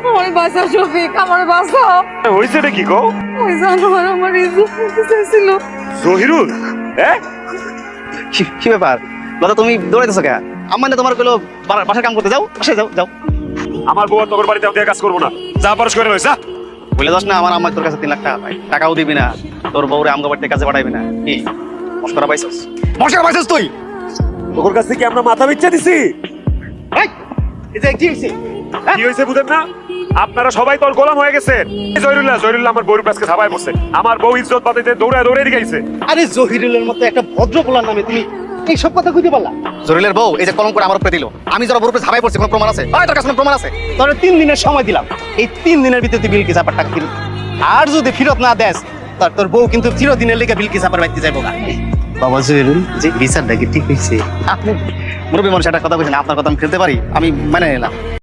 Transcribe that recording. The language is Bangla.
আমার বাঁচাও শফিক, আমার বাঁচাও। হয়েছে এটা কি কও? ওই জানোয়ার আমার ইজ্জত নিতে চাইছিল। জহিরুল, হ্যাঁ? কি ব্যাপার দাদা, তুমি দৌড়াইতেছো কে? আমার না তোমার গুলো বাসার কাম করতে যাও, বাসায় যাও যাও। আমার বউ আর তোর বাড়িতে আমি কাজ করবো না, যা পারস করে লইস, যা। বলে যাস না আমার আম্মা তোর কাছে 3 লাখ টাকা পাই, টাকাও দিবি না, তোর বউরে আমগো বাড়িতে কাজে পাঠাইবি না। কি মস্করা পাইছস? মস্করা পাইছস তুই? তোর কাছ থেকে আমরা মাথা বিচ্ছা দিছি। এই এই যে কি হইছে? কি হয়েছে বুঝেন না? আপনারা সবাই তোর গোলাম হয়ে গেছেন। জহিরুল্লাহ আমার বউর কাছে খাবাই বসে, আমার বউ ইজ্জত বাঁচাইতে দৌড়ায় দৌড়ে গেছে। আরে জহিরুলের মতো একটা ভদ্র পোলার নামে তুমি এই সব কথা কইতে পারলা? জহিরুলের বউ এই যে কলঙ্ক করে আমার উপরে দিল, আমি যারা বউর উপরে ঝাপাই পড়ছি, কোনো প্রমাণ আছে? ওই তোর কাছে কোনো প্রমাণ আছে? তোর 3 দিনের সময় দিলাম, এই 3 দিনের ভিতরে তুই বিলকিস আপার টাকা ফেরত, আর যদি ফেরত না দেস তোর বউ কিন্তু চিরদিনের লেগে বিলকিস আপার বাড়িতে যাইবো না। বাবা জহিরুল, যে বিচারটা কি ঠিক হইছে? আপনি মুরব্বী মানুষ একটা কথা কইছেন, আপনার কথা আমি ফেলতে পারি, আমি মানে নিলাম।